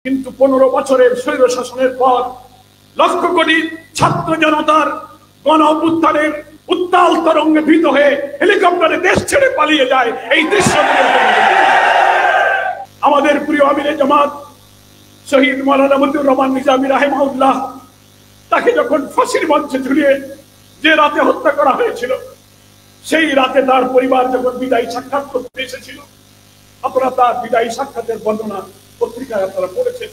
কিন্তু 15 বছরের স্বৈর শাসনের পর লক্ষ কোটি ছাত্র জনতার গণ অভ্যুত্থানের উত্তাল তরঙ্গে ভীত হয়ে হেলিকপ্টারে দেশ ছেড়ে পালিয়ে যায়। এই দৃশ্য আমাদের প্রিয় আমিরে জামাত শহীদ মাওলানা মতিউর রহমান নিজামী রাহিমাহুল্লাহ, তাকে যখন ফাঁসির মঞ্চে ঝুলিয়ে যে রাতে হত্যা করা হয়েছিল, সেই রাতে তার পরিবার যখন বিদায়ী সাক্ষাৎ করতে এসেছিল, আপনারা তার বিদায়ী সাক্ষাতের বর্ণনা পত্রিকায় আপনারা পড়েছেন।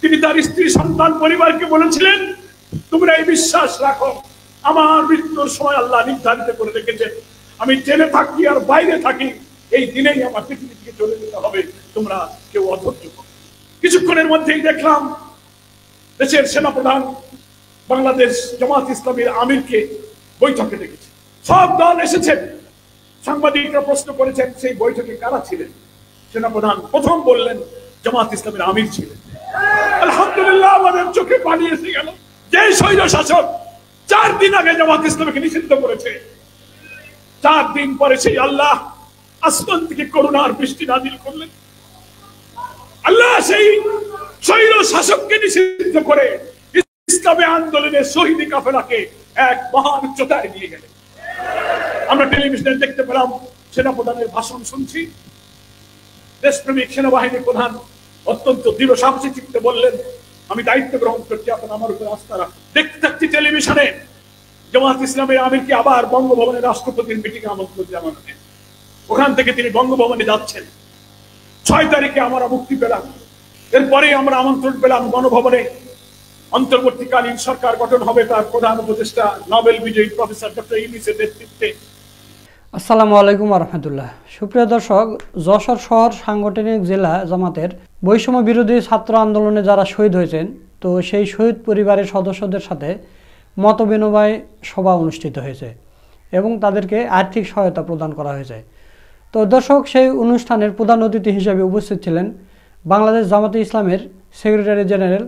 তিনি তার স্ত্রী সন্তান পরিবারকে বলেছিলেন, তোমরা এই বিশ্বাস রাখো, আমার মৃত্যুর সময় আল্লাহ নির্ধারিত করে রেখেছেন, আমি জেলে থাকি আর বাইরে থাকি, এই দিনেই আমার পৃথিবী থেকে চলে যেতে হবে, তোমরা কেউ অধৈর্য করো। কিছুক্ষণের মধ্যেই দেখলাম দেশের সেনাপ্রধান বাংলাদেশ জামাত ইসলামীর আমিরকে বৈঠকে ডেকেছে। সব দল এসেছেন। সাংবাদিকরা প্রশ্ন করেছেন সেই বৈঠকে কারা ছিলেন। সেনাপ্রধান প্রথম বললেন জামাত ইসলামীর আমির ছিলেন। আলহামদুলিল্লাহ, আমাদের চোখে পানি এসে গেল। যে স্বৈর শাসক 4 দিন আগে জামাত ইসলামীকে নিষিদ্ধ করেছে, 4 দিন পরে সেই আল্লাহ আসমান থেকে করুণার বৃষ্টি নাজিল করলেন। আল্লাহ সেই স্বৈর শাসককে নিষিদ্ধ করে ইসলামী আন্দোলনের শহীদ কাফেলাকে এক মহান উচ্চতায় নিয়ে গেলেন। আমরা টেলিভিশনে দেখতে পেলাম, সেনাপ্রধানের ভাষণ শুনছি। দেশপ্রেমিক সেনাবাহিনী প্রধান অত্যন্ত দৃঢ় সাহসী চিত্তে বললেন, আমি দায়িত্ব গ্রহণ করছি, আপনার আমার উপর আস্থা রাখুন। দেখতে থাকছি টেলিভিশনে জামাত ইসলামের আমিরকে আবার বঙ্গভবনে রাষ্ট্রপতির মিটিং আমন্ত্রণ জানানো হয়। ওখান থেকে তিনি বঙ্গভবনে যাচ্ছেন। 6 তারিখে আমরা মুক্তি পেলাম। এরপরে আমরা আমন্ত্রণ পেলাম গণভবনে অন্তর্বর্তীকালীন সরকার গঠন হবে, তার প্রধান উপদেষ্টা নোবেল বিজয়ী প্রফেসর ডক্টর ইউনূসের নেতৃত্বে। আসসালামু আলাইকুম রহমতুল্লাহ। সুপ্রিয় দর্শক, যশোর শহর সাংগঠনিক জেলা জামাতের বৈষম্য বিরোধী ছাত্র আন্দোলনে যারা শহীদ হয়েছেন, তো সেই শহীদ পরিবারের সদস্যদের সাথে মতবিনিময় সভা অনুষ্ঠিত হয়েছে এবং তাদেরকে আর্থিক সহায়তা প্রদান করা হয়েছে। তো দর্শক, সেই অনুষ্ঠানের প্রধান অতিথি হিসেবে উপস্থিত ছিলেন বাংলাদেশ জামাতে ইসলামের সেক্রেটারি জেনারেল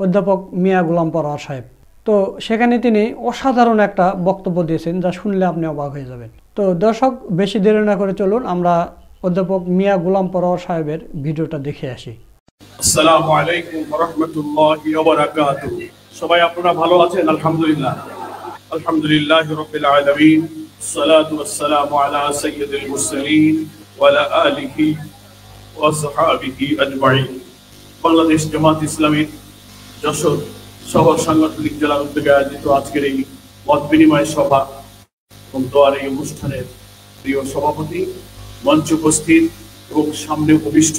অধ্যাপক মিয়া গোলাম পরোয়ার সাহেব। তো সেখানে তিনি অসাধারণ একটা বক্তব্য দিয়েছেন, যা শুনলে আপনি অবাক হয়ে যাবেন। তো দর্শক, বেশি দেরি না করে চলুন আমরা অধ্যাপক মিয়া গোলাম পরোয়ার সাহেবের ভিডিওটা দেখে আসি। আসসালামু আলাইকুম ওয়া রাহমাতুল্লাহি ওয়া বারাকাতুহু। সবাই আপনারা ভালো আছেন? আলহামদুলিল্লাহ, আলহামদুলিল্লাহি রাব্বিল আলামিন। সালাতু ওয়াসসালামু আলা সাইয়্যিদিল মুরসালিন ওয়া আলা আলিহি ওয়া সাহবিহি আজমাইন। বাংলাদেশ জামাত ইসলামী যশোর শহর সাংগঠনিক জেলার উদ্যোগে আয়োজিত আজকের এই মত বিনিময় সভা এবং দোয়ার এই অনুষ্ঠানের প্রিয় সভাপতি, মঞ্চে উপস্থিত এবং সামনে উপবিষ্ট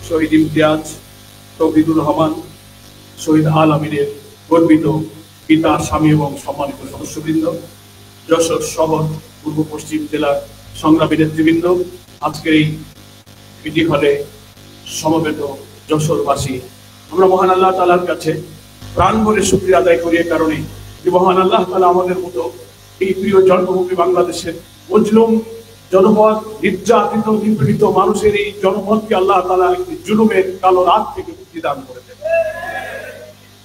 শহীদ ইমতিয়াজ, তৌহিদুর রহমান, শহীদ আল আমিনের গর্বিত পিতা, স্বামী এবং সম্মানিত সদস্যবৃন্দ, যশোর শহর পূর্ব পশ্চিম জেলার সংগ্রামী নেতৃবৃন্দ, আজকের এই মিটিং হলে সমবেত যশোরবাসী, আমরা মহান আল্লাহ তাআলার কাছে প্রাণ ভরে শুকরিয়া আদায় করি। এই কারণে যে মহান আল্লাহ তাআলা আমাদের মতো এই প্রিয় জন্মভূমি বাংলাদেশের মজলুম জনপদ, নির্যাতিত নিপীড়িত মানুষের এই জনপদকে আল্লাহ তাআলা একটি জুলুমের কালো রাত থেকে মুক্তি দান করেছেন।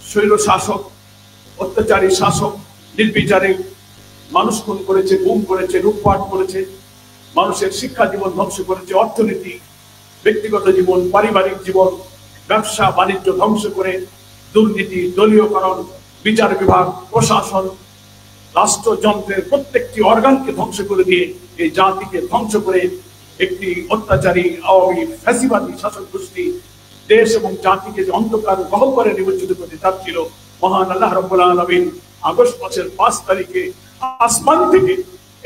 স্বৈর শাসক, অত্যাচারী শাসক নির্বিচারে মানুষ খুন করেছে, গুম করেছে, লুটপাট করেছে, মানুষের শিক্ষা জীবন ধ্বংস করেছে, অর্থনীতি, ব্যক্তিগত জীবন, পারিবারিক জীবন, ব্যবসা বাণিজ্য ধ্বংস করে দুর্নীতি, দলীয়করণ, বিচার বিভাগ, প্রশাসন, রাষ্ট্রযন্ত্রের প্রত্যেকটি অর্গানকে ধ্বংস করে দিয়ে এই জাতিকে ধ্বংস করে একটি অত্যাচারী আওয়ামী ফ্যাসিবাদী শাসক গোষ্ঠী দেশ এবং জাতিকে যে অন্ধকার গহ্বরে নিমজ্জিত করতে চাচ্ছিল, মহান আল্লাহ রাব্বুল আলামিন আগস্ট মাসের 5 তারিখে আসমান থেকে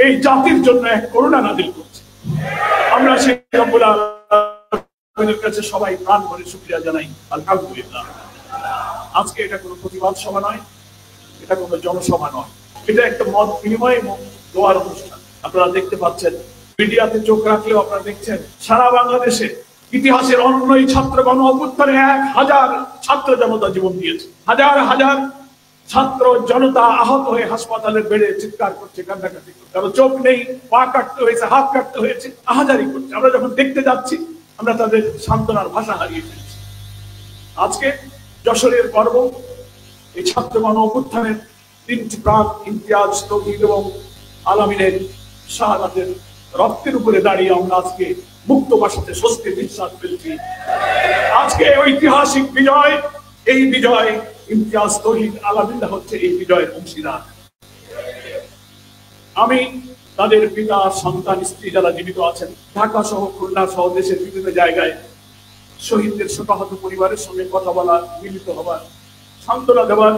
এই জাতির জন্য এক করুণা নাযিল করছে। আমরা সেই রাব্বুল আলামিনের কাছে সবাই প্রাণ ভরে শুকরিয়া জানাই, আলহামদুলিল্লাহ। আজকে এটা কোনো প্রতিবাদ সভা নয়, এটা কোনো জনসভা নয়, এটা একটা মত বিনিময় এবং দোয়ার অনুষ্ঠান। আপনারা দেখতে পাচ্ছেন, মিডিয়াতে চোখ রাখলেও আপনারা দেখছেন, সারা বাংলাদেশে ইতিহাসের অনন্য এই ছাত্র গণ অভ্যুত্থানে 1000 ছাত্র জনতা জীবন দিয়েছে। হাজার হাজার ছাত্র জনতা আহত হয়ে হাসপাতালের বেডে চিৎকার করছে, কান্নাকাটি করছে, কারো চোখ নেই, পা কাটতে হয়েছে, হাত কাটতে হয়েছে, আহাজারি করছে। আমরা যখন দেখতে যাচ্ছি, আমরা তাদের সান্ত্বনার ভাষা হারিয়ে ফেলছি। আজকে যশোরের গর্ব, এই ছাত্র গণ অভ্যুত্থানের 3টি প্রাণ, ইমতিয়াজ, তৌহিদ এবং আল আমিনের শাহাদাতের রক্তের উপরে দাঁড়িয়ে আমরা আজকে মুক্ত বাসাতে স্বস্তি নিঃশ্বাস ফেলছি। আজকে ঐতিহাসিক বিজয়, এই বিজয় ইমতিয়াজ তৌহিদ আলামিল্লাহ হচ্ছে এই বিজয়ের অংশীদার। আমি তাদের পিতা, সন্তান, স্ত্রী যারা জীবিত আছেন, ঢাকা সহ খুলনা সহ দেশের বিভিন্ন জায়গায় শহীদদের শোকাহত পরিবারের সঙ্গে কথা বলা, মিলিত হবার, সান্ত্বনা দেওয়ার,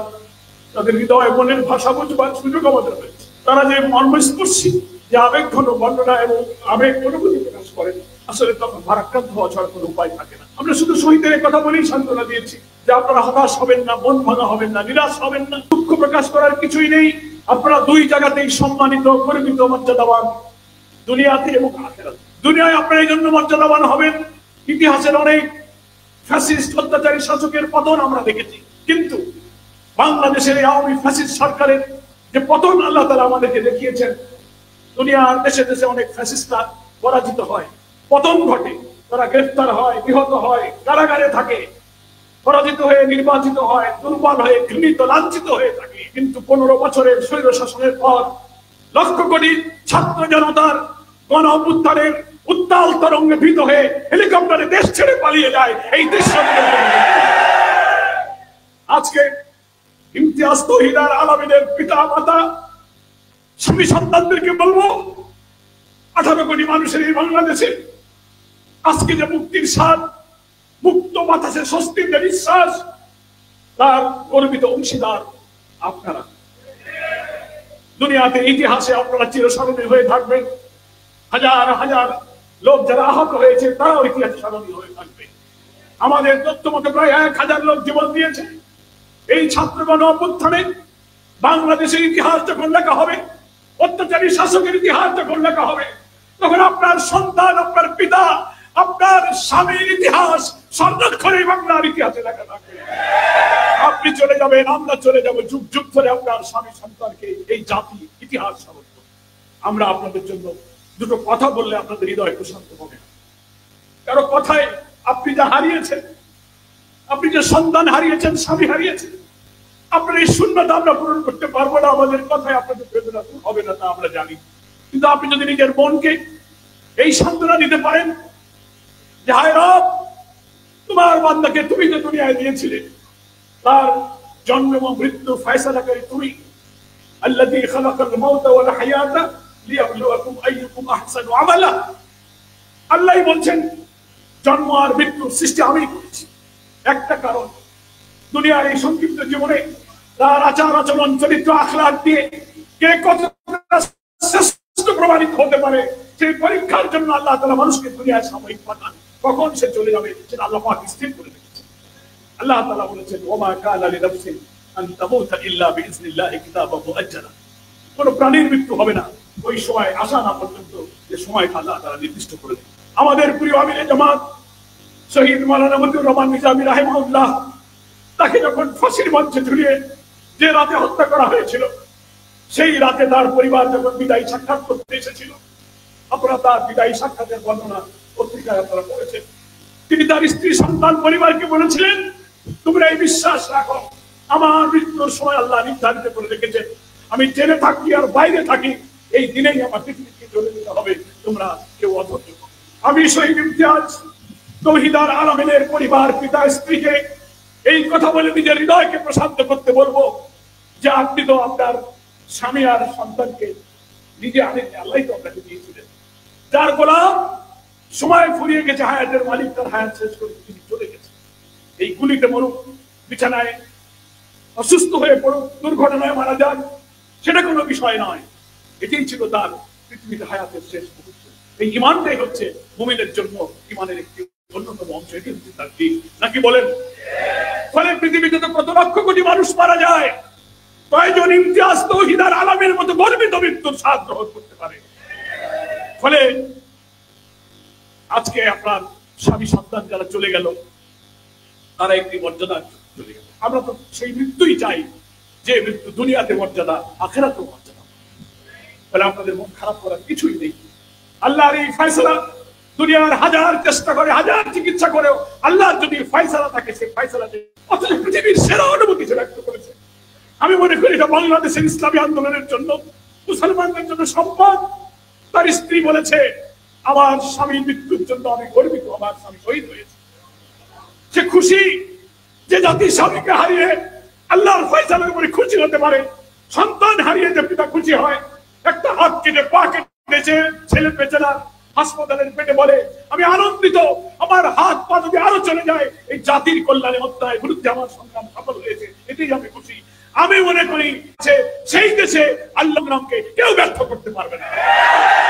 তাদের হৃদয় মনের ভাষা বুঝবার সুযোগ আমাদের হয়েছে। তারা যে মর্মস্পর্শী, যে আবেগ ঘন বর্ণনা এবং আবেগ অনুভূতি প্রকাশ করেন, আসলে তখন ভারাক্রান্ত হওয়া ছাড়া কোনো উপায় থাকে না। আমরা শুধু শহীদের কথা বলেই সান্ত্বনা দিয়েছি যে আপনারা হতাশ হবেন না, মন ভাঙা হবেন না, নিরাশ হবেন না, দুঃখ প্রকাশ করার কিছুই নেই। আপনারা দুই জায়গাতেই সম্মানিত, গর্বিত, মর্যাদাবান, দুনিয়াতে এবং আখিরাতে। দুনিয়ায় আপনারা এই জন্য মর্যাদাবান হবেন, ইতিহাসের অনেক ফ্যাসিস্ট অত্যাচারী শাসকের পতন আমরা দেখেছি, কিন্তু বাংলাদেশের এই আওয়ামী ফ্যাসিস্ট সরকারের যে পতন আল্লাহ তাআলা আমাদেরকে দেখিয়েছেন, দুনিয়ার দেশে দেশে অনেক ফ্যাসিস্টরা পরাজিত হয়, পতন ঘটে, তারা গ্রেফতার হয়, নিহত হয়, কারাগারে থাকে, পরাজিত হয়ে নির্বাচিত হয়, দুর্বল হয়ে, ঘৃণিত, লাঞ্ছিত হয়ে থাকে। কিন্তু 15 বছরের স্বৈর শাসনের পর লক্ষ কোটি ছাত্র জনতার গণ অভ্যুত্থানের উত্তাল তরঙ্গে ভীত হয়ে হেলিকপ্টারে দেশ ছেড়ে পালিয়ে যায়। এই দৃশ্য আজকে ইমতিয়াজ তৌহিদ আলামিনের পিতা মাতা স্বামী সন্তানদেরকে বলবো, 18 কোটি মানুষের এই বাংলাদেশে আজকে যে মুক্তির স্বাদ, মুক্ত বাতাসে স্বস্তির যে নিঃশ্বাস, তার গর্বিত অংশীদার আপনারা। দুনিয়াতে ইতিহাসে আপনারা চিরস্মরণীয় হয়ে থাকবেন। হাজার হাজার লোক যারা আহত হয়েছে তারাও ইতিহাসে স্মরণীয় হয়ে থাকবে। আমাদের তথ্য মতো প্রায় 1000 লোক জীবন দিয়েছে। এই ছাত্রগণ অভ্যুত্থানে বাংলাদেশের ইতিহাস যখন লেখা হবে, অত্যাচারী শাসকের ইতিহাস যখন লেখা হবে, তখন আপনার সন্তান, আপনার পিতা, আপনার স্বামীর ইতিহাস স্বর্ণাক্ষরে বাংলার ইতিহাসে লেখা থাকবে। আপনি চলে যাবেন, আমরা চলে যাব, যুগ যুগ ধরে আপনার স্বামী সন্তানকে এই জাতি ইতিহাস স্মরণ করবে। আমরা আপনাদের জন্য দুটো কথা বললে আপনাদের হৃদয় প্রশান্ত হবে। কারো কথায় আপনি যা হারিয়েছেন, আপনি যে সন্তান হারিয়েছেন, স্বামী হারিয়েছেন, আপনার এই শূন্যতা আমরা পূরণ করতে পারবো না। আমাদের কথায় আপনাদের বেদনা হবে না, তা আমরা জানি। কিন্তু আপনি যদি নিজের মনকে এই সান্ত্বনা দিতে পারেন যে হায় রব, তোমার বান্দাকে তুমি যে দুনিয়ায় দিয়েছিলে, তার জন্ম এবং মৃত্যু ফয়সালাকারী তুমি। আল্লাযী খালাকাল মাউতা ওয়াল হায়াতা লিয়াবলুয়াকুম আইয়ুকুম আহসানু আমালা। আল্লাহই বলছেন জন্ম আর মৃত্যুর সৃষ্টি আমি করেছি। একটা কারণ, দুনিয়ার এই সংক্ষিপ্ত জীবনে তার আচার আচরণ, চরিত্র, আখলাক দিয়ে কে কতটা শ্রেষ্ঠ প্রমাণিত হতে পারে, সেই পরীক্ষার জন্য আল্লাহ তাআলা মানুষকে দুনিয়ায় সাময়িক পাঠান। কখন সে চলে যাবে সেটা আল্লাহ পাক স্থির করে রেখেছেন। আল্লাহ তাআলা বলেছেন ওমা কানা লিনাফসিন আন তামুতা ইল্লা বিইজনিল্লাহি কিতাবান মুআজ্জালা। কোন প্রাণীর মৃত্যু হবে না ওই সময় আসা না পর্যন্ত, যে সময়টা আল্লাহ তাআলা নির্দিষ্ট করে দেন। আমাদের প্রিয় আমিরে জামাত শহীদ মাওলানা মতিউর রহমান নিজামী রাহিমাহুল্লাহ, তাকে যখন ফাঁসির মঞ্চে ঝুলিয়ে যে রাতে হত্যা করা হয়েছিল, সেই রাতে তার পরিবার যখন বিদায়ী সাক্ষাৎ করতে এসেছিল, আপনারা তার বিদায়ী সাক্ষাতের বর্ণনা পত্রিকায় আপনারা পড়েছেন। তিনি তার স্ত্রী, সন্তান, পরিবারকে বলেছিলেন, তোমরা এই বিশ্বাস রাখো, আমার মৃত্যুর সময় আল্লাহ নির্ধারিত করে রেখেছেন। আমি জেলে থাকি আর বাইরে থাকি, এই দিনেই আমার পৃথিবীকে চলে যেতে হবে, তোমরা কেউ অধৈর্য করো। আমি শহীদ ইমতিয়াজ তৌহিদ আলামিনের পরিবার, পিতা, স্ত্রীকে এই কথা বলে নিজের হৃদয়কে প্রশান্ত করতে বলবো যে আপনি তো আপনার স্বামী আর সন্তানকে নিজে আনেননি, আল্লাহ তো আপনাকে দিয়েছিলেন। যার গোলাম সময় ফুরিয়ে গেছে, হায়াতের মালিক তার হায়াত শেষ করে তিনি চলে গেছে। এই গুলিতে মরুক, বিছানায় অসুস্থ হয়ে পড়ুক, দুর্ঘটনায় মারা যান, সেটা কোনো বিষয় নয়। এটাই ছিল তার পৃথিবীতে হায়াতের শেষ মুহূর্ত। এই ঈমানটাই হচ্ছে মুমিনের জন্য ঈমানের একটি অন্যতম অংশ। এটি হচ্ছে তার দিন, নাকি বলেন? ফলে পৃথিবীতে তো কত লক্ষ কোটি মানুষ মারা যায়, কয়জন ইমতিয়াজ তৌহিদ আলামিনের মতো গর্বিত মৃত্যুর স্বাদ গ্রহণ করতে পারে? ফলে আজকে আপনার স্বামী সন্তান যারা চলে গেল, তারা একটি মর্যাদা চলে গেল। আমরা তো সেই মৃত্যুই চাই, যে মৃত্যু দুনিয়াতে মর্যাদা, আখিরাতেও মর্যাদা। ফলে আপনাদের মন খারাপ করার কিছুই নেই। আল্লাহর এই ফয়সালা, দুনিয়ার হাজার চেষ্টা করে, হাজার চিকিৎসা করেও আল্লাহর যদি ফয়সালা থাকে, সেই ফয়সালাতে অথচ পৃথিবীর সেরা অনুভূতি সে ব্যক্ত করেছে। আমি মনে করি এটা বাংলাদেশের ইসলামী আন্দোলনের জন্য, মুসলমানদের জন্য সম্পদ। তার স্ত্রী বলেছে আমার স্বামীর মৃত্যুর জন্য আমি গর্বিত, আমার স্বামী শহীদ হয়েছে। সে খুশি যে জাতির স্বামীকে হারিয়ে আল্লাহর ফয়সালার উপরে খুশি হতে পারে। সন্তান হারিয়ে যে পিতা খুশি হয়, একটা হাত কেটে পা কেটেছে ছেলে পেটে না, হাসপাতালের পেটে বলে আমি আনন্দিত, আমার হাত পা যদি আরো চলে যায় এই জাতির কল্যাণে অধ্যায়ের বিরুদ্ধে আমার সংগ্রাম সফল হয়েছে, এটাই আমি খুশি। আমি মনে করি সেই দেশে আল্লাহর নামকে কেউ ব্যর্থ করতে পারবে না।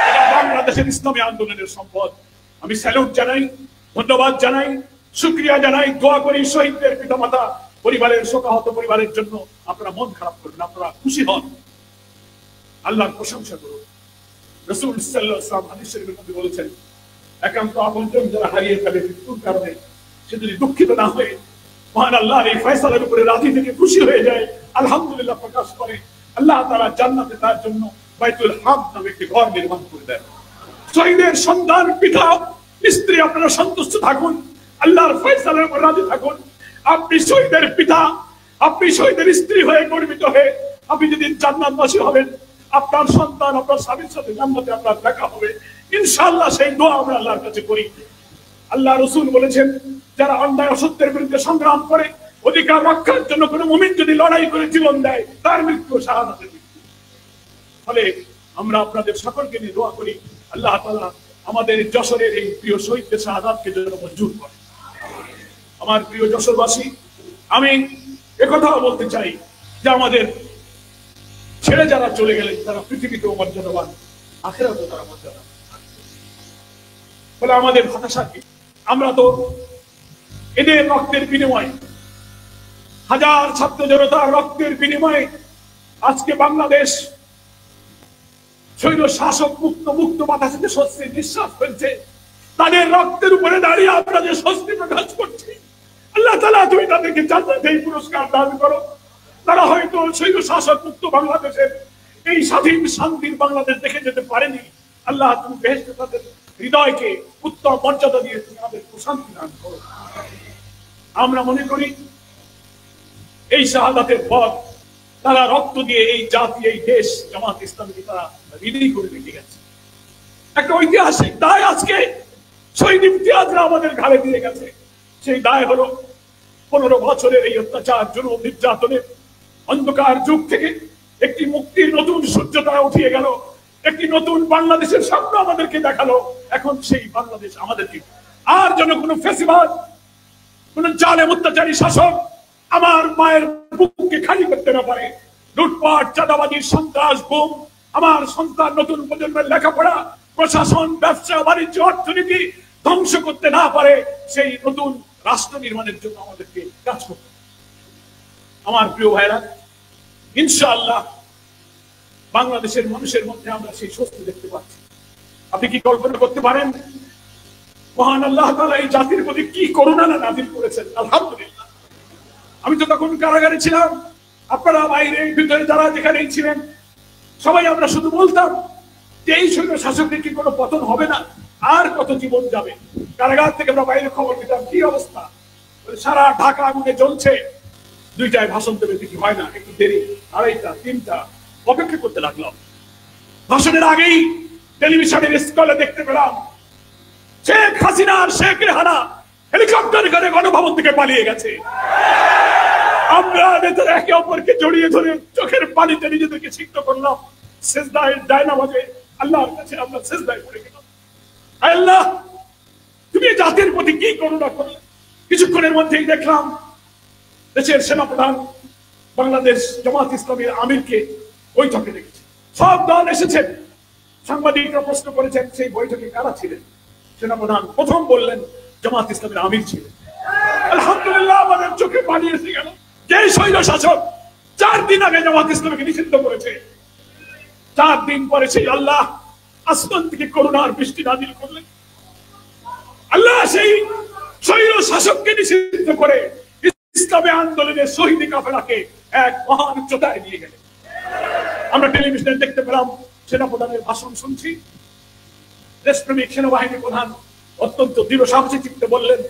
এটা বাংলাদেশের ইসলামী আন্দোলনের সম্পদ। আমি স্যালুট জানাই, ধন্যবাদ জানাই, শুকরিয়া জানাই, দোয়া করি শহীদদের পিতামাতা পরিবারের শোকাহত পরিবারের জন্য। আপনারা মন খারাপ করবেন, আপনারা খুশি হন, আল্লাহর প্রশংসা করুন। রাসূল সাল্লাল্লাহু আলাইহি ওয়াসাল্লাম হাদিস শরীফের মধ্যে বলেছেন, একান্ত আপনজন যারা হারিয়ে ফেলে মৃত্যুর কারণে, সে যদি দুঃখিত না হয়ে মহান আল্লাহর এই ফয়সালার উপরে রাজি থেকে খুশি হয়ে যায়, আলহামদুলিল্লাহ প্রকাশ করে, আল্লাহ তাআলা জান্নাতে তার জন্য বাইতুল হামদ নামে একটি ঘর নির্মাণ করে দেন। শহীদের সন্তান, পিতা, স্ত্রী, আপনারা সন্তুষ্ট থাকুন, আল্লাহর ফয়সালার উপর রাজি থাকুন। আপনি শহীদের পিতা, আপনি শহীদের স্ত্রী হয়ে গর্বিত হয়ে আপনি যদি জান্নাতবাসী হবেন, আপনার সন্তান আপনার স্বামীর সাথে জান্নাতে আপনার দেখা হবে ইনশাআল্লাহ। সেই দোয়া আমরা আল্লাহর কাছে করি। আল্লাহ রাসূল বলেছেন, যারা অন্যায় অসত্যের বিরুদ্ধে সংগ্রাম করে অধিকার রক্ষার জন্য কোনো মুমিন যদি লড়াই করে জীবন দেয়, তার মৃত্যু শাহাদাতের মৃত্যু। ফলে আমরা আপনাদের সকলকে নিয়ে দোয়া করি, আল্লাহ তাআলা আমাদের যশোরের এই প্রিয় শহীদদের শাহাদাতকে যেন মঞ্জুর করে। আমার প্রিয় যশোরবাসী, আমি একথাও বলতে চাই যে আমাদের ছেড়ে যারা চলে গেলেন তারা পৃথিবীতেও মর্যাদাবান, আখিরাতেও তারা মর্যাদা। ফলে আমাদের হতাশা কি? আমরা তো এদের রক্তের বিনিময়ে, হাজার ছাত্র জনতার রক্তের বিনিময়ে আজকে বাংলাদেশ স্বৈর শাসক মুক্ত বাতাসে স্বস্তির নিঃশ্বাস ফেলছে। তাদের রক্তের উপরে দাঁড়িয়ে আমরা যে স্বস্তি প্রকাশ করছি, আল্লাহ তাআলা তুমি তাদেরকে জান্নাতে এই পুরস্কার দান করো। তারা হয়তো স্বৈর শাসক মুক্ত বাংলাদেশের এই স্বাধীন শান্তির বাংলাদেশ দেখে যেতে পারেনি। আল্লাহ তুমি বেহেশতে তাদের হৃদয়কে উত্তম মর্যাদা দিয়ে তুমি আমাদের প্রশান্তি দান করো। আমরা মনে করি এই শাহাদাতের পর তারা রক্ত দিয়ে এই জাতি, এই দেশ, জামাত ইসলামীকে তারা বিদায়ী করে রেখে গেছে। একটা ঐতিহাসিক দায় আজকে শহীদ ইমতিয়াজরা আমাদের ঘাড়ে দিয়ে গেছে। সেই দায় হলো 15 বছরের এই অত্যাচার, জুলুম, নির্যাতনের অন্ধকার যুগ থেকে একটি মুক্তির নতুন সূর্য তারা উঠিয়ে গেল, একটি নতুন বাংলাদেশের স্বপ্ন আমাদেরকে দেখালো। এখন সেই বাংলাদেশ আমাদেরকে আর যেন কোনো ফ্যাসিবাদ, কোন জালেম অত্যাচারী শাসক আমার মায়ের বুককে খালি করতে না পারে। লুটপাট, চাঁদাবাজি, সন্ত্রাস, গুম, আমার সন্তান, নতুন প্রজন্মের লেখাপড়া, প্রশাসন, ব্যবসা, বাণিজ্য, অর্থনীতি ধ্বংস করতে না পারে, সেই নতুন রাষ্ট্র নির্মাণের জন্য আমাদেরকে কাজ করতে হবে। আমার প্রিয় ভাইরা, ইনশাআল্লাহ বাংলাদেশের মানুষের মধ্যে আমরা সেই স্বস্তি দেখতে পাচ্ছি। আপনি কি কল্পনা করতে পারেন মহান আল্লাহ তাআলা এই জাতির প্রতি কি করুণা না নাযিল করেছেন? আলহামদুলিল্লাহ। আমি তো তখন কারাগারে ছিলাম, আপনারা বাইরে ভিতরে যারা যেখানেই ছিলেন সবাই আমরা শুধু বলতাম যে এই সৈন্য শাসকের কি কোনো পতন হবে না, আর কত জীবন যাবে। কারাগার থেকে আমরা বাইরে খবর দিতাম কি অবস্থা, সারা ঢাকা আগুনে জ্বলছে, 2টায় ভাষণ দেবে, দেখি হয় না, একটু দেরি, 2:30, 3টা অপেক্ষা করতে লাগলাম। ভাষণের আগেই টেলিভিশনের স্ক্রলে দেখতে পেলাম শেখ হাসিনা আর শেখ রেহানা হেলিকপ্টার করে গণভবন থেকে পালিয়ে গেছে। আমরা নেতারা একে অপরকে জড়িয়ে ধরে চোখের পানিতে নিজেদেরকে সিক্ত করলাম, সেজদায় ডায়নামাজে আল্লাহর কাছে আমরা সেজদায় পড়ে গেলাম। আল্লাহ তুমি জাতির প্রতি কি করুণা করলে। কিছুক্ষণের মধ্যেই দেখলাম দেশের সেনাপ্রধান বাংলাদেশ জামাত ইসলামীর আমিরকে বৈঠকে দেখেছে, সব দল এসেছেন। সাংবাদিকরা প্রশ্ন করেছেন সেই বৈঠকে কারা ছিলেন। সেনাপ্রধান প্রথম বললেন জামাত ইসলামীর আমির ছিলেন। আলহামদুলিল্লাহ, আমাদের চোখে পানি এসে গেল। যে স্বৈর শাসক 4 দিন আগে জামাত ইসলামীকে নিষিদ্ধ করেছে, 4 দিন পরে সেই আল্লাহ আসমান থেকে করুণার বৃষ্টি নাযিল করলেন। আল্লাহ সেই স্বৈর শাসককে নিষিদ্ধ করে ইসলামী আন্দোলনের শহীদ কাফেলাকে এক মহান উচ্চতায় নিয়ে গেলেন। আমরা টেলিভিশনে দেখতে পেলাম সেনাপ্রধানের ভাষণ শুনছি। দেশপ্রেমিক সেনাবাহিনী প্রধান অত্যন্ত দৃঢ় সাহসী চিত্তে বললেন,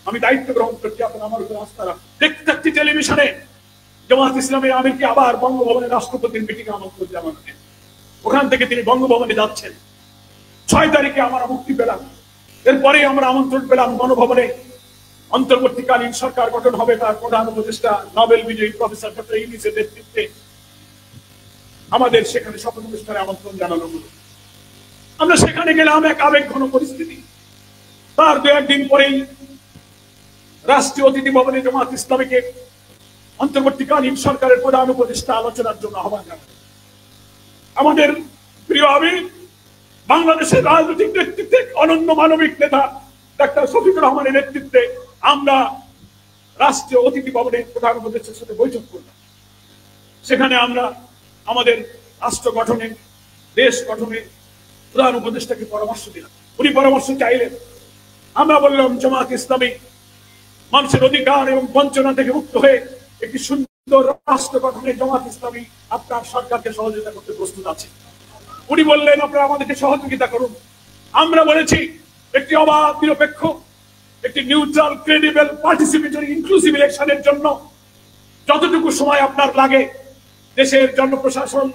আমি দায়িত্ব গ্রহণ করছি, আপনারা আমার উপর আস্থা রাখুন। দেখতে থাকছি টেলিভিশনে জামাত ইসলামের আমিরকে আবার বঙ্গভবনে রাষ্ট্রপতির মিটিং আমন্ত্রণ জানানো। ওখান থেকে তিনি বঙ্গভবনে যাচ্ছেন। 6 তারিখে আমরা মুক্তি পেলাম। এরপরে আমরা আমন্ত্রণ পেলাম গণভবনে অন্তর্বর্তীকালীন সরকার গঠন হবে, তার প্রধান উপদেষ্টা নোবেল বিজয়ী প্রফেসর ডক্টর ইউনূসের নেতৃত্বে আমাদের সেখানে শপথ অনুষ্ঠানে আমন্ত্রণ জানানো হলো। আমরা সেখানে গেলাম, এক আবেগঘন পরিস্থিতি। তার 2-1 দিন পরেই রাষ্ট্রীয় অতিথি ভবনে জামাত ইসলামীকে অন্তর্বর্তীকালীন সরকারের প্রধান উপদেষ্টা আলোচনার জন্য আহ্বান জানান। আমাদের প্রিয় আমির, বাংলাদেশের রাজনৈতিক নেতৃত্বে অনন্য মানবিক নেতা ডাক্তার শফিকুর রহমানের নেতৃত্বে আমরা রাষ্ট্রীয় অতিথি ভবনে প্রধান উপদেষ্টার সাথে বৈঠক করলাম। সেখানে আমরা আমাদের রাষ্ট্র গঠনে, দেশ গঠনে প্রধান উপদেষ্টাকে পরামর্শ দিলাম। উনি পরামর্শ চাইলেন। আমরা বললাম, জামাত ইসলামী মানুষের অধিকার এবং বঞ্চনা থেকে মুক্ত হয়ে একটি সুন্দর রাষ্ট্র গঠনে জামাত ইসলামী আপনার সরকারকে সহযোগিতা করতে প্রস্তুত আছে। উনি বললেন, আপনারা আমাদেরকে সহযোগিতা করুন। আমরা বলেছি, একটি অবাধ, নিরপেক্ষ, একটি নিউট্রাল, ক্রেডিবল, পার্টিসিপেটরি, ইনক্লুসিভ ইলেকশনের জন্য যতটুকু সময় আপনার লাগে, দেশের জনপ্রশাসন,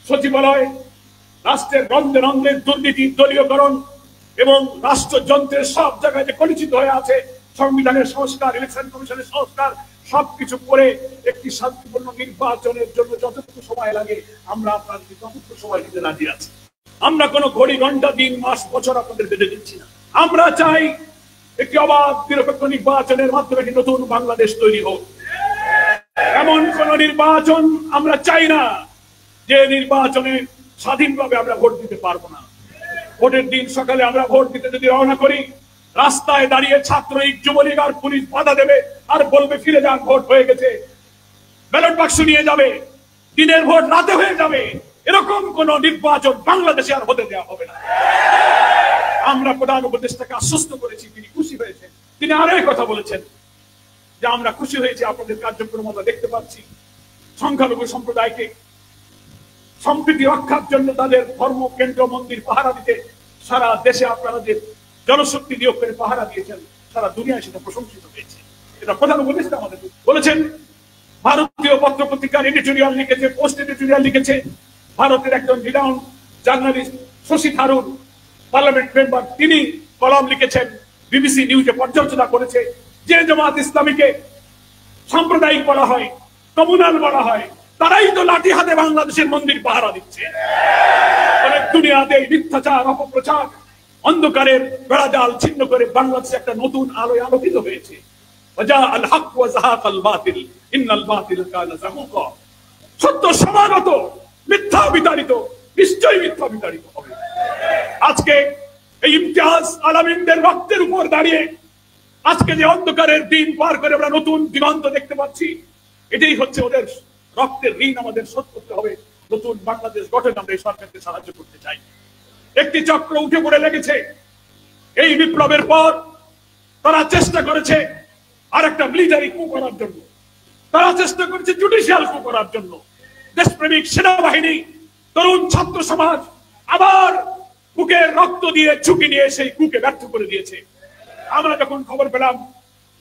সচিবালয়, রাষ্ট্রের রন্ধে রন্ধে দুর্নীতি, দলীয়করণ এবং রাষ্ট্রযন্ত্রের সব জায়গায় যে কলুষিত হয়ে আছে, সংবিধানের সংস্কার, ইলেকশন কমিশনের সংস্কার, সবকিছু করে একটি শান্তিপূর্ণ নির্বাচনের জন্য যতটুকু সময় লাগে আমরা আপনাদেরকে ততটুকু সময় দিতে রাজি আছি। আমরা কোনো ঘড়ি, ঘন্টা, দিন, মাস, বছর আপনাদের বেঁধে দিচ্ছি না। আমরা চাই একটি অবাধ, নিরপেক্ষ নির্বাচনের মাধ্যমে একটি নতুন বাংলাদেশ তৈরি হোক। এমন কোন নির্বাচন আমরা চাই না যে নির্বাচনে স্বাধীনভাবে আমরা ভোট দিতে পারবো না। ভোটের দিন সকালে আমরা ভোট দিতে যদি রওনা করি, রাস্তায় দাঁড়িয়ে ছাত্রলীগ, যুবলীগ আর পুলিশ বাধা দেবে আর বলবে, ফিরে যান, ভোট হয়ে গেছে, ব্যালট বাক্স নিয়ে যাবে, দিনের ভোট রাতে হয়ে যাবে। এরকম কোন নির্বাচন বাংলাদেশে আর হতে দেওয়া হবে না। আমরা প্রধান উপদেষ্টাকে আশ্বস্ত করেছি, তিনি খুশি হয়েছেন। তিনি আরো কথা বলেছেন যে আমরা খুশি হয়েছি, আপনাদের কার্যক্রম আমরা দেখতে পাচ্ছি। সংখ্যালঘু সম্প্রদায়কে সম্প্রীতি রক্ষার জন্য তাদের ধর্ম কেন্দ্র, মন্দির পাহারা দিতে সারা দেশে আপনারা যে জনশক্তি নিয়োগ করে পাহারা দিয়েছেন, সারা দুনিয়ায় সেটা প্রশংসিত হয়েছে। এটা প্রধান উপদেষ্টা আমাদের বলেছেন। ভারতীয় পত্র পত্রিকার এডিটোরিয়াল লিখেছে, পোস্ট এডিটোরিয়াল লিখেছে ভারতের একজন renowned journalist Shashi Tharoor, parliament member, তিনি কলাম লিখেছেন, বিবিসি নিউজে পর্যালোচনা করেছে যে জামাত ইসলামীকে সাম্প্রদায়িক বলা হয়, কমিউনাল বলা হয়, তারাই তো লাঠি হাতে বাংলাদেশের মন্দির পাহারা দিচ্ছে। অনেক দুনিয়াতে মিথ্যাচার, অপপ্রচার, অন্ধকারের বেড়াজাল ছিন্ন করে বাংলাদেশ একটা নতুন আলোয় আলোকিত হয়েছে। সত্য সমাগত, মিথ্যা বিতাড়িত, নিশ্চয়ই মিথ্যা বিতাড়িত হবে। আজকে এই ইমতিয়াজ আলামিনদের রক্তের উপর দাঁড়িয়ে আজকে যে অন্ধকারের দিন পার করে আমরা নতুন দিগন্ত দেখতে পাচ্ছি, এটাই হচ্ছে ওদের রক্তের ঋণ আমাদের শোধ করতে হবে। নতুন বাংলাদেশ গঠনে আমরা এই সরকারকে সাহায্য করতে চাই। একটি চক্র উঠে পড়ে লেগেছে এই বিপ্লবের পর। তারা চেষ্টা করেছে আর একটা মিলিটারি কু করার জন্য, তারা চেষ্টা করেছে জুডিশিয়াল কু করার জন্য। দেশপ্রেমিক সেনাবাহিনী, তরুণ ছাত্র সমাজ আবার বুকের রক্ত দিয়ে ঝুঁকি নিয়ে সেই কুকে ব্যর্থ করে দিয়েছে। আমরা যখন খবর পেলাম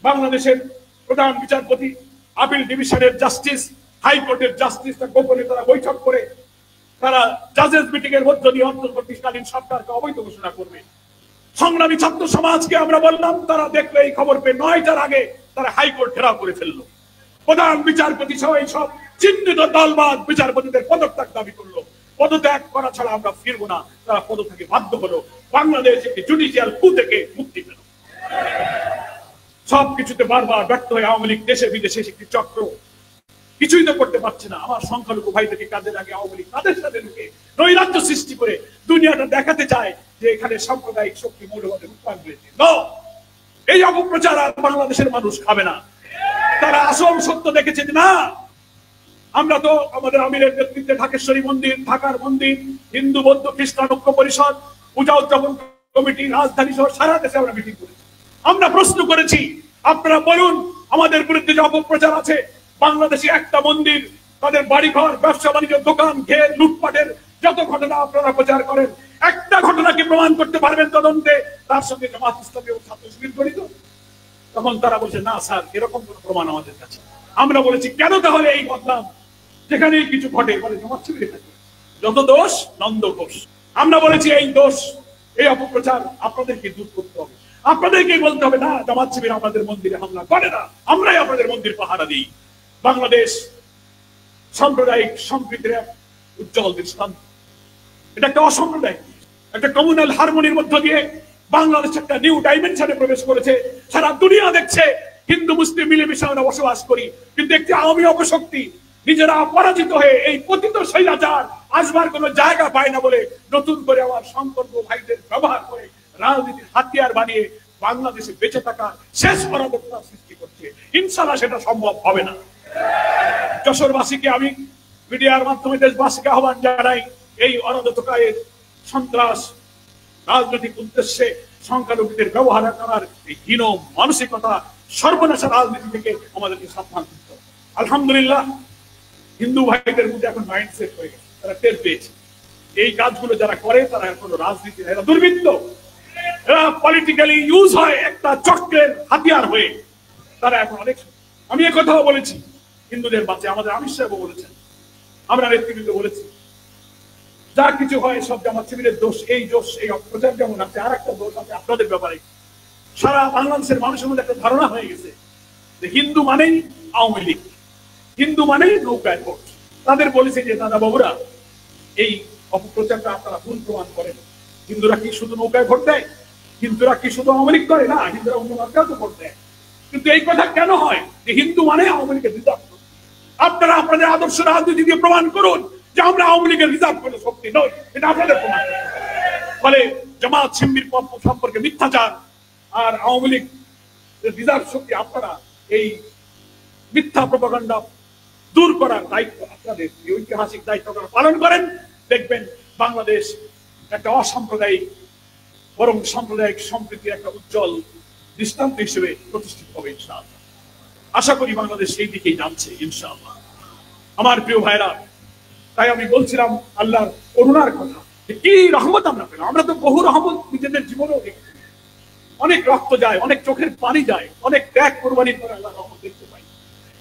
বাংলাদেশের প্রধান বিচারপতি, আপিল ডিভিশনের জাস্টিস, হাইকোর্টের জাস্টিস, গোপনে তারা বৈঠক করে তারা জাজেস মিটিং এর মধ্য দিয়ে অন্তর্বর্তীকালীন সরকারকে অবৈধ ঘোষণা করবে। সংগ্রামী ছাত্র সমাজকে আমরা বললাম, তারা দেখলে এই খবর পেয়ে 9টার আগে তারা হাইকোর্ট ঘেরাও করে ফেললো। প্রধান বিচারপতি সহ এই সব চিহ্নিত দলবাদ বিচারপতিদের পদত্যাগ দাবি করলো। পদত্যাগ করা ছাড়া আমরা ফিরবো না। তারা পদত্যাগে বাধ্য হলো। বাংলাদেশ একটি জুডিশিয়াল কু থেকে মুক্তি পেল। সবকিছুতে বারবার ব্যর্থ হয়ে আওয়ামী লীগ দেশে বিদেশে একটি চক্র কিছুই তো করতে পারছে না। আমার সংখ্যালঘু ভাইদেরকে কাজে লাগে আওয়ামী লীগ তাদের সাথে ঢুকে নৈরাজ্য সৃষ্টি করে দুনিয়াটা দেখাতে চায় যে এখানে সাম্প্রদায়িক শক্তি মৌলবাদের উৎপাদন হয়েছে। এই অপপ্রচার আর বাংলাদেশের মানুষ খাবে না। তারা আসল সত্য দেখেছে যে না, আমরা তো আমাদের আমিরের নেতৃত্বে ঢাকেশ্বরী মন্দির, ঢাকার মন্দির, হিন্দু বৌদ্ধ খ্রিস্টান ঐক্য পরিষদ, পূজা উদযাপন কমিটি, রাজধানী সহ সারা দেশে আমরা মিটিং করেছি। আমরা প্রশ্ন করেছি, আপনারা বলুন আমাদের বিরুদ্ধে যে অপপ্রচার আছে, বাংলাদেশে একটা মন্দির, তাদের বাড়িঘর, ব্যবসা বাণিজ্য, দোকান, ঘের, লুটপাটের যত ঘটনা আপনারা প্রচার করেন, একটা ঘটনাকে প্রমাণ করতে পারবেন তদন্তে তার সঙ্গে জামাত ইসলামী ও ছাত্র শিবির জড়িত? তখন তারা বলছে না স্যার, এরকম কোন প্রমাণ আমাদের কাছে। আমরা বলেছি কেন তাহলে এই বদনাম? যেখানেই কিছু ঘটে বলে জামাত শিবিরে থাকে, যত দোষ নন্দ ঘোষ। আমরা বলেছি এই দোষ এই অপপ্রচার আপনাদেরকে দূর করতে হবে। আপনাদেরকেই বলতে হবে, না জামাত শিবির আমাদের মন্দিরে হামলা করে না, আমরাই আপনাদের মন্দির পাহারা দিই। বাংলাদেশ সাম্প্রদায়িক সম্প্রীতির উজ্জ্বল দৃষ্টান্ত। এটা একটা অসাম্প্রদায়িক, একটা কমিউনাল হারমোনির মধ্য দিয়ে বাংলাদেশ একটা নিউ ডাইমেনশনে প্রবেশ করেছে। সারা দুনিয়া দেখছে হিন্দু মুসলিম মিলেমিশে আমরা বসবাস করি, কিন্তু একটি আওয়ামী অপশক্তি নিজেরা পরাজিত হয়ে এই পতিত স্বৈরাচার আসবার কোনো জায়গা পায় না বলে নতুন করে আমার সম্পর্ক ভাইদের ব্যবহার করে রাজনীতির হাতিয়ার বানিয়ে বাংলাদেশে বেঁচে থাকার শেষ অরাজকতা সৃষ্টি করছে। ইনশাআল্লাহ সেটা সম্ভব হবে না। যশোরবাসীকে আমি মিডিয়ার মাধ্যমে দেশবাসীকে আহ্বান জানাই, এই অরাজকতায় সন্ত্রাস রাজনৈতিক উদ্দেশ্যে সংখ্যালঘুদের ব্যবহার করার এই হীন মানসিকতা সর্বনাশা রাজনীতি থেকে আমাদেরকে সাবধান করতে হবে। আলহামদুলিল্লাহ হিন্দু ভাইদের মধ্যে এখন মাইন্ডসেট হয়ে গেছে, তারা টের পেয়েছে এই কাজগুলো যারা করে তারা এখন রাজনীতি, এরা দুর্বৃত্ত, এরা পলিটিক্যালি ইউজ হয় একটা চক্রের হাতিয়ার হয়ে। তারা এখন অনেক, আমি একথাও বলেছি হিন্দুদের বাঁচে, আমাদের আমির সাহেবও বলেছেন, আমরা নেতৃবৃন্দ বলেছি, যা কিছু হয় সব জামাত শিবিরের দোষ। এই দোষ, এই অপপ্রচার যেমন আছে, আর একটা দোষ আছে আপনাদের ব্যাপারে। সারা বাংলাদেশের মানুষের মধ্যে একটা ধারণা হয়ে গেছে যে হিন্দু মানেই আওয়ামী লীগ, হিন্দু মানেই নৌকায় ভোট। তাদের বলেছে যে দাদা বাবুরা এই অপপ্রচারটা আপনারা ভুল প্রমাণ করেন। হিন্দুরা কি শুধু নৌকায় ভোট দেয়? হিন্দুরা কি শুধু আওয়ামী লীগ করে? না, হিন্দুরা অন্য মার্কাও তো ভোট দেয়। কিন্তু এই কথা কেন হয় যে হিন্দু মানে আওয়ামী লীগের রিজার্ভ? আপনারা আপনাদের আদর্শ রাজনীতি দিয়ে প্রমাণ করুন যে আমরা আওয়ামী লীগের রিজার্ভ করে শক্তি নই, এটা আপনাদের প্রমাণ। ফলে জামাত শিবির সম্পর্কে মিথ্যাচার আর আওয়ামী লীগ রিজার্ভ শক্তি, আপনারা এই মিথ্যা প্রপাগান্ডা দূর করার দায়িত্ব আপনাদের, এই ঐতিহাসিক দায়িত্ব পালন করেন। দেখবেন বাংলাদেশ একটা অসাম্প্রদায়িক বরং সাম্প্রদায়িক সম্প্রীতির একটা উজ্জ্বল দৃষ্টান্ত হিসেবে প্রতিষ্ঠিত হবে ইনশাআল্লাহ। আশা করি বাংলাদেশ সেই দিকেই যাচ্ছে ইনশাআল্লাহ। আমার প্রিয় ভাইরা, তাই আমি বলছিলাম আল্লাহর করুণার কথা, যে কি রহমত আমরা পেলাম। আমরা তো বহু রহমত নিজেদের জীবনেও দেখি, অনেক রক্ত যায়, অনেক চোখের পানি যায়, অনেক ত্যাগ কোরবানির পরে আল্লাহর রহমত দেখতে পাই।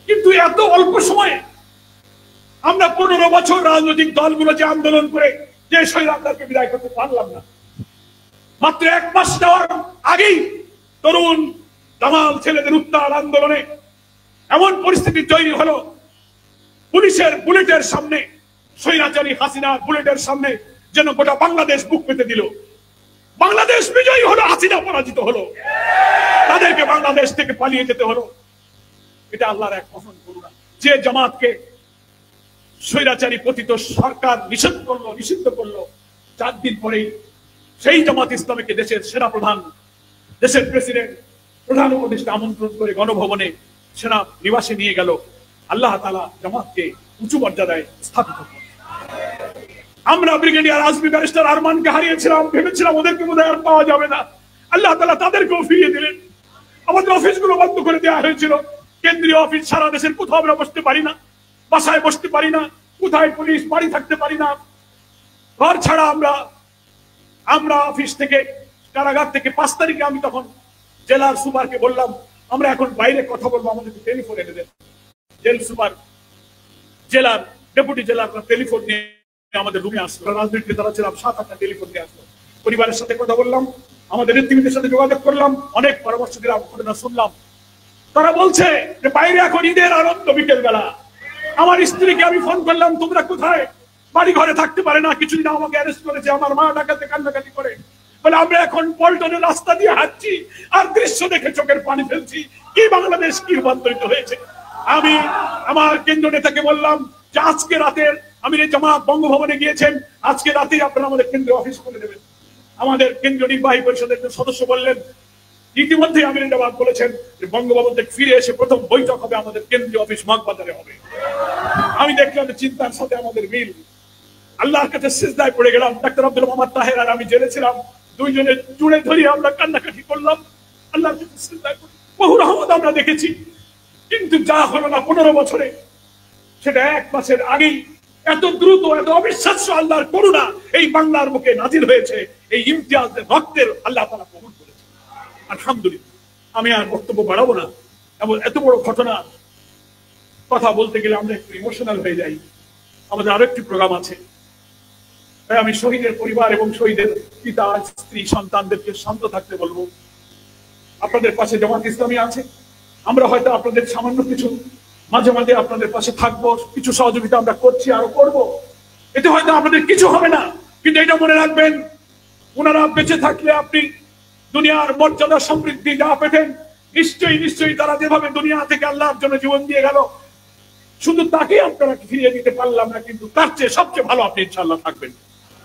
কিন্তু এত অল্প সময়ে আমরা 15 বছর রাজনৈতিক দলগুলো যে আন্দোলন করে যে স্বৈরাচারকে বিদায় করতে পারলাম না। মাত্র 1 মাস যাওয়ার আগেই তরুণ দামাল ছেলেদের উত্তাল আন্দোলনে এমন পরিস্থিতি তৈরি হলো, পুলিশের বুলেটের সামনে, স্বৈরাচারী হাসিনার বুলেটের সামনে যেন গোটা বাংলাদেশ বুক পেতে দিল। বাংলাদেশ বিজয়ী হলো, হাসিনা পরাজিত হলো, তাদেরকে বাংলাদেশ থেকে পালিয়ে যেতে হলো। এটা আল্লাহর এক মহান করুণা। যে জামাতকে স্বৈরাচারী পতিত সরকার নিষিদ্ধ করলো 4 দিন পরেই সেই জামাত ইসলামীকে দেশের সেনা প্রধান, দেশের প্রেসিডেন্ট, প্রধান উপদেষ্টা আমন্ত্রণ করে গণভবনে সেনা নিবাসে নিয়ে গেল। আল্লাহ তাআলা জামাতকে উঁচু মর্যাদায় স্থাপিত করলেন। আমরা ব্রিগেডিয়ার আজমি ব্যারিস্টার আরমানকে হারিয়েছিলাম, ভেবেছিলাম ওদেরকে বোধহয় আর পাওয়া যাবে না। আল্লাহ তাআলা তাদেরকেও ফিরিয়ে দিলেন। আমাদের অফিসগুলো বন্ধ করে দেওয়া হয়েছিল। কেন্দ্রীয় অফিস সারা দেশের কোথাও আমরা বসতে পারি না, বাসায় বসতে পারি না, কোথায় পুলিশ বাড়ি থাকতে পারি না। ঘর ছাড়া আমরা অফিস থেকে, কারাগার থেকে 5 তারিখে আমি তখন জেলার সুপারকে বললাম আমরা এখন বাইরে কথা বলবো, আমাদেরকে টেলিফোন এনে দেন। জেল সুপার, জেলার ডেপুটি জেলার টেলিফোন নিয়ে আমাদের রুমে আসলো। রাজনীতিতে যারা ছিলাম 7-8টা টেলিফোন নিয়ে আসলো। পরিবারের সাথে কথা বললাম, আমাদের নেতৃবৃন্দের সাথে যোগাযোগ করলাম, অনেক পরামর্শ দিলাম, ঘটনা শুনলাম। তারা বলছে যে বাইরে এখন ঈদের আনন্দ, বিকেল বেলা। আমার স্ত্রীকে আমি ফোন করলাম, তোমরা কোথায়? বাড়ি ঘরে থাকতে পারে না, কিছুদিন আমাকে অ্যারেস্ট করেছে। আমার মা ডাকাতে কান্নাকাটি করে বলে আমরা এখন পল্টনের রাস্তা দিয়ে হাঁটছি আর দৃশ্য দেখে চোখের পানি ফেলছি। কি বাংলাদেশ কি রূপান্তরিত হয়েছে। আমি আমার কেন্দ্র নেতাকে বললাম যে আজকে রাতের আমির জামাত বঙ্গভবনে গিয়েছেন, আজকে রাতেই আপনারা আমাদের কেন্দ্রীয় অফিস খুলে দেবেন। আমাদের কেন্দ্রীয় নির্বাহী পরিষদের সদস্য বললেন, ইতিমধ্যে আমির জামাত বলেছেন যে বঙ্গভবন থেকে ফিরে এসে প্রথম বৈঠক হবে আমাদের কেন্দ্রীয় অফিস মগবাজারে হবে। আমি দেখলাম চিন্তার সাথে আমাদের মিল। আল্লাহর কাছে সিজদায় পড়ে গেলাম। ডাক্তার আব্দুল মোহাম্মদ তাহের আর আমি জেলে ছিলাম, দুইজনে জুড়ে ধরে আমরা কান্নাকাটি করলাম। আল্লাহর কাছে সিজদায় পড়ে বহু রহমত আমরা দেখেছি, কিন্তু যা হলো না 15 বছরে, সেটা 1 মাসের আগেই এত দ্রুত, এত অবিশ্বাস্য আল্লাহর করুণা এই বাংলার মুখে নাজিল হয়েছে। এই ইমতিয়াজের রক্তের আল্লাহ তাআলা কবুল করেছে, আলহামদুলিল্লাহ। আমি আর বক্তব্য বাড়াবো না। এমন এত বড় ঘটনা কথা বলতে গেলে আমরা একটু ইমোশনাল হয়ে যাই। আমাদের আরেকটি প্রোগ্রাম আছে, তাই আমি শহীদের পরিবার এবং শহীদের পিতা স্ত্রী সন্তানদেরকে শান্ত থাকতে বলবো। আপনাদের পাশে জামাত ইসলামী আছে। আমরা হয়তো আপনাদের সামান্য কিছু মাঝে মাঝে আপনাদের পাশে থাকবো, কিছু সহযোগিতা আমরা করছি, আরো করব। এতে হয়তো আপনাদের কিছু হবে না, কিন্তু এটা মনে রাখবেন, ওনারা বেঁচে থাকলে আপনি দুনিয়ার মর্যাদা সমৃদ্ধি যা পেতেন, নিশ্চয়ই নিশ্চয়ই তারা যেভাবে দুনিয়া থেকে আল্লাহর জন্য জীবন দিয়ে গেল, শুধু তাকে আপনারা ফিরিয়ে দিতে পারলাম না, কিন্তু তার চেয়ে সবচেয়ে ভালো আপনি ইনশাআল্লাহ থাকবেন।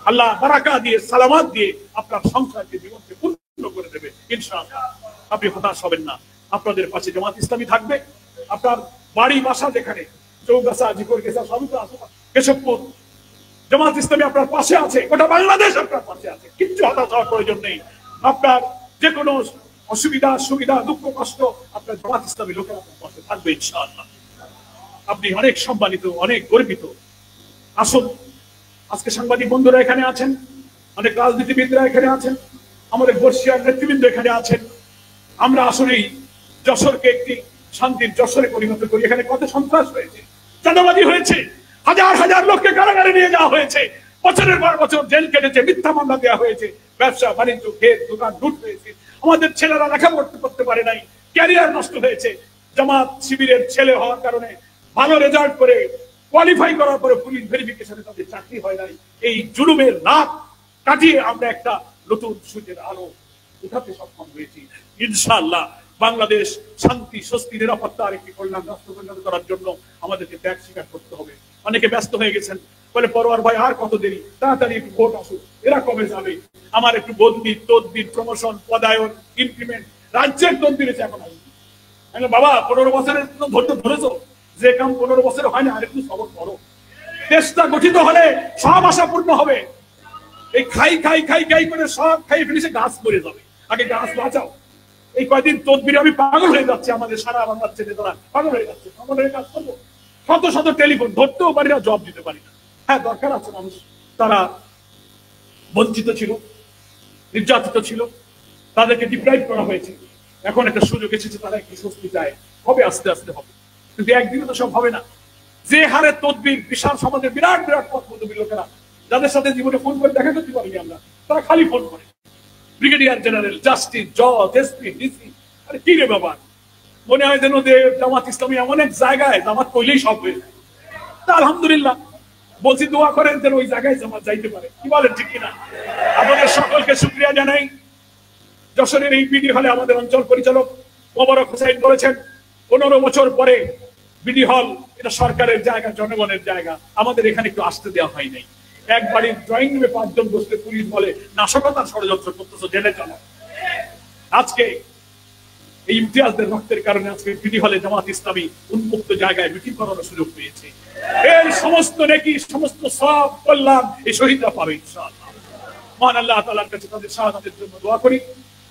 আল্লাহ বারাকা দিয়ে, সালামাত দিয়ে আপনার সংসারকে, জীবনকে পূর্ণ করে দেবে ইনশাআল্লাহ। আপনি হতাশ হবেন না। আপনাদের পাশে জামাত ইসলামী থাকবে। আপনার বাড়ি বাসা যেখানে, চৌগাছা, জিকরগেছা, সবটা কেশবপুর, জামাত ইসলামী আপনার পাশে আছে। গোটা বাংলাদেশ আপনার পাশে আছে। কিচ্ছু হতাশ হওয়ার প্রয়োজন নেই। আপনার যে কোনো অসুবিধা, সুবিধা, দুঃখ, কষ্ট, আপনার জামাত ইসলামী লোকেরা আপনার পাশে থাকবে ইনশাআল্লাহ। আপনি অনেক সম্মানিত, অনেক গর্বিত। আসুন, আজকে সাংবাদিক বন্ধুরা এখানে আছেন, অনেক রাজনীতিবিদরা এখানে আছেন, আমাদের বর্ষিয়ার নেতৃবৃন্দ এখানে আছেন। আমরা আসলেই যশোরকে একটি শান্তির যশোরে পরিণত করি। এখানে কত সন্ত্রাস হয়েছে, চাঁদাবাজি হয়েছে, হাজার হাজার লোককে কারাগারে নিয়ে যাওয়া হয়েছে, বছরের পর বছর জেল কেটেছে, মিথ্যা মামলা দেওয়া হয়েছে, ব্যবসা বাণিজ্য, ক্ষেত দোকান লুট হয়েছে, আমাদের ছেলেরা লেখাপড়া করতে পারে নাই, ক্যারিয়ার নষ্ট হয়েছে। জামাত শিবিরের ছেলে হওয়ার কারণে ভালো রেজাল্ট করে কোয়ালিফাই করার পরে পুলিশ ভেরিফিকেশনে তাদের চাকরি হয় নাই। এই জুলুমের রাত কাটিয়ে আমরা একটা নতুন সূর্যের আলো উঠাতে সক্ষম হয়েছি ইনশাআল্লাহ। বাংলাদেশ শান্তি, স্বস্তি, নিরাপত্তার একটি কল্যাণ রাষ্ট্র পরিণত করার জন্য আমাদেরকে ত্যাগ স্বীকার করতে হবে। অনেকে ব্যস্ত হয়ে গেছেন, বলে পরোয়ার ভাই আর কত দেরি, তাড়াতাড়ি একটু ভোট আসুক, এরা কবে যাবে, আমার একটু বদলি, তদবির, প্রমোশন, পদায়ন, ইনক্রিমেন্ট, রাজ্যের তদবির এখন আসবে। বাবা, 15 বছরের ধৈর্য ধরেছো, যে কাম 15 বছরে হয় না, আরেকটু সবর করো। দেশটা গঠিত হলে সব আশা পূর্ণ হবে। এই খাই খাই খাই খাই করে সব খাই ফেলেছে, গাছ মরে যাবে। আগে গাছ বাঁচাও। এই কয়দিন তদবিরে আমি পাগল হয়ে যাচ্ছে, আমাদের সারা বাংলার ছেলেরা পাগল হয়ে যাচ্ছে। আমাদের কাজ করবো, শত শত টেলিফোন ধরতেও পারি না, জব দিতে পারি না। হ্যাঁ, দরকার আছে মানুষ, তারা বঞ্চিত ছিল, নির্যাতিত ছিল, তাদেরকে ডিপ্রাইভ করা হয়েছে। এখন একটা সুযোগ এসেছে, তারা একটু স্বস্তি চায়। হবে, আস্তে আস্তে হবে, কিন্তু একদিনে তো সব হবে না। যে হারে তদবির, বিশাল সমাজের বিরাট বিরাট পদবী লোকেরা, যাদের সাথে জীবনে ফোন করে দেখা করতে পারিনি আমরা, তারা খালি ফোন করে ব্রিগেডিয়ার জেনারেল, জাস্টিস, জজ, এসপি, ডিসি। আরে কি রে বাবা, মনে হয় যেন যে জামাত ইসলামী এমন এক জায়গায় জামাত কইলেই সব হয়ে যায়। তা আলহামদুলিল্লাহ, বলছি দোয়া করেন যেন ওই জায়গায় জামাত যাইতে পারে। কি বলেন, ঠিক কিনা? আপনাদের সকলকে শুকরিয়া জানাই। যশোরের এই বিডি হলে আমাদের অঞ্চল পরিচালক মোবারক হোসেন বলেছেন, 15 বছর পরে বিডি হল, এটা সরকারের জায়গা, জনগণের জায়গা, আমাদের এখানে একটু আসতে দেওয়া হয় নাই। এক বাড়ির ড্রয়িং রুমে 5 জন বসলে পুলিশ বলে নাশকতার ষড়যন্ত্র করতেছো, জেলে চলো। আজকে এই ইমতিয়াজদের রক্তের কারণে আজকে বিডি হলে জামাত ইসলামী উন্মুক্ত জায়গায় মিটিং করার সুযোগ পেয়েছে। এই সমস্ত নেকি, সমস্ত সব কল্যাণ এই শহীদরা পাবে ইনশাআল্লাহ। মহান আল্লাহ তাআলার কাছে তাদের শাহাদাতের জন্য দোয়া করি।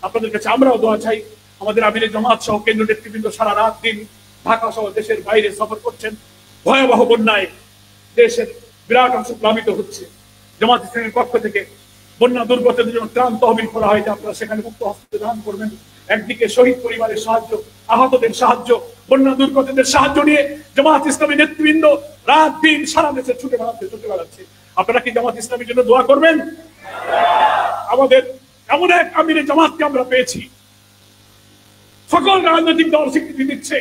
আপনাদের কাছে আমরাও দোয়া চাই। আমাদের আমিরে জামাত সহ কেন্দ্র নেতৃবৃন্দ সারা রাত দিন ঢাকা সহ দেশের বাইরে সফর করছেন। ভয়াবহ বন্যায় দেশের বিরাট অংশ প্লাবিত হচ্ছে। জামাত ইসলামের পক্ষ থেকে বন্যা দুর্গতদের জন্য ত্রাণ তহবিল করা হয়, আপনারা সেখানে মুক্ত হস্তে দান করবেন। একদিকে শহীদ পরিবারের সাহায্য, আহতদের সাহায্য, বন্যা দুর্গতদের সাহায্য নিয়ে জামাত ইসলামী নেতৃবৃন্দ রাত দিন সারা দেশে ছুটে বেড়াচ্ছে। আপনারা কি জামাত ইসলামীর জন্য দোয়া করবেন? আমাদের এমন এক আমিরে জামাতকে আমরা পেয়েছি, সকল রাজনৈতিক দল স্বীকৃতি দিচ্ছে।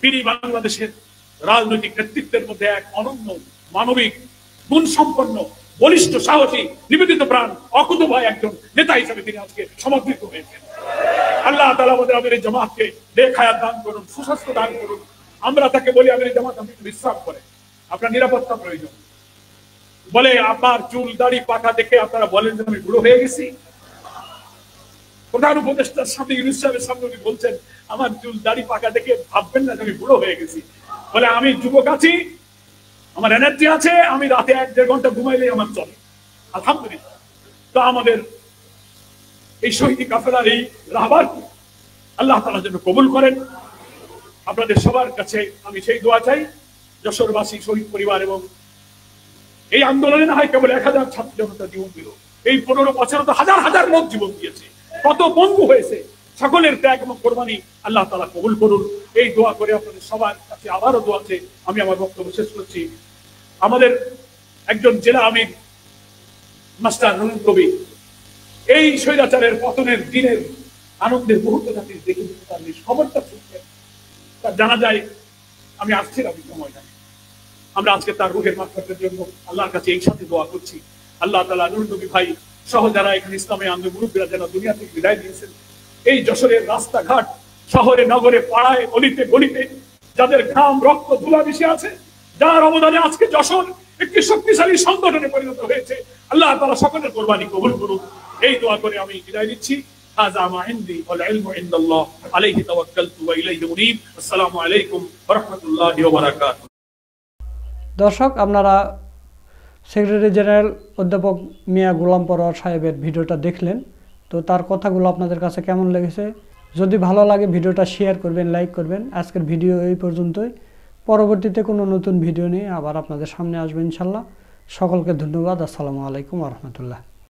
তিনি বাংলাদেশের রাজনৈতিক নেতৃত্বের মধ্যে এক অনন্য, মানবিক, গুণ সম্পন্ন, বলিষ্ঠ, সাহসী, নিবেদিত প্রাণ, অকুতোভয় একজন নেতা হিসেবে তিনি আজকে সমর্থিত হয়েছেন। আল্লাহ তাআলা আমাদের আমিরে জামাতকে নেক হায়াত দান করুন, সুস্বাস্থ্য দান করুন। আমরা তাকে বলি আমিরে জামাত, আপনি বিশ্রাম করেন, আপনার নিরাপত্তা প্রয়োজন। বলে আপনার চুল দাড়ি পাকা দেখে আপনারা বলেন যে আমি বুড়ো হয়ে গেছি। প্রধান উপদেষ্টার সামনে, ইউনূস সাহেবের সামনে উনি বলছেন, আমার চুল দাড়ি পাকা দেখে ভাববেন না যে আমি বুড়ো হয়ে গেছি। বলে আমি যুবক আছি, আমার এনার্জি আছে, আমি রাতে 1-1.5 ঘন্টা ঘুমাইলেই আমার চলে। আলহামদুলিল্লাহ। তো আমাদের এই শহীদ কাফেলার এই রাহবার আল্লাহ তাআলা যেন কবুল করেন। আপনাদের সবার কাছে আমি সেই দোয়া চাই, যশোরবাসী, শহীদ পরিবার এবং এই আন্দোলনে না হয় কেবল 1000 ছাত্র জনতা জীবন দিল, এই 15 বছরে তো হাজার হাজার লোক জীবন দিয়েছে, কত বন্ধু হয়েছে। সকলের ত্যাগ এবং কোরবানি আল্লাহ তাআলা কবুল করুন। এই দোয়া করে আপনাদের সবার কাছে আবারও দোয়া চেয়ে আমি আমার বক্তব্য শেষ করছি। আমাদের একজন জেলা আমির মাস্টার নুরুল কবি এই স্বৈরাচারের পতনের দিনের আনন্দের মুহূর্ত যাতে দেখে দিতে পারলে খবরটা শুনতেন, তার জানা যায় আমি আসছিলাম এই সময়টা। আমরা আজকে তার রুহের মাগফিরাতের জন্য আল্লাহর কাছে এই সাথে দোয়া করছি। আল্লাহ তাআলা নুরুল নবী ভাই সহ যারা এখানে ইসলামে আন্দোলন মুরব্বীরা যারা দুনিয়া থেকে বিদায় দিয়েছেন, এই যশোরের রাস্তাঘাট, শহরে নগরে, পাড়ায়, অলিতে গলিতে যাদের ঘাম রক্ত ধুলা মিশে আছে, যার অবদানে আজকে যশোর একটি শক্তিশালী সংগঠনে পরিণত হয়েছে, আল্লাহ তাআলা সকলের কোরবানি কবুল করুন। এই দোয়া করে আমি বিদায় নিচ্ছি। হাযা মা ইনদি ওয়াল ইলমু ইনদাল্লাহ আলাইহি তাওয়াক্কালতু ওয়া ইলাইহি উনীব। আসসালামু আলাইকুম ওয়া রাহমাতুল্লাহি ওয়া বারাকাতুহু। দর্শক, আপনারা সেক্রেটারি জেনারেল অধ্যাপক মিয়া গোলাম পরোয়ার সাহেবের ভিডিওটা দেখলেন। তো তার কথাগুলো আপনাদের কাছে কেমন লেগেছে? যদি ভালো লাগে ভিডিওটা শেয়ার করবেন, লাইক করবেন। আজকের ভিডিও এই পর্যন্তই। পরবর্তীতে কোনো নতুন ভিডিও নিয়ে আবার আপনাদের সামনে আসবে ইনশাল্লাহ। সকলকে ধন্যবাদ। আসসালামু আলাইকুম ওয়া রাহমাতুল্লাহ।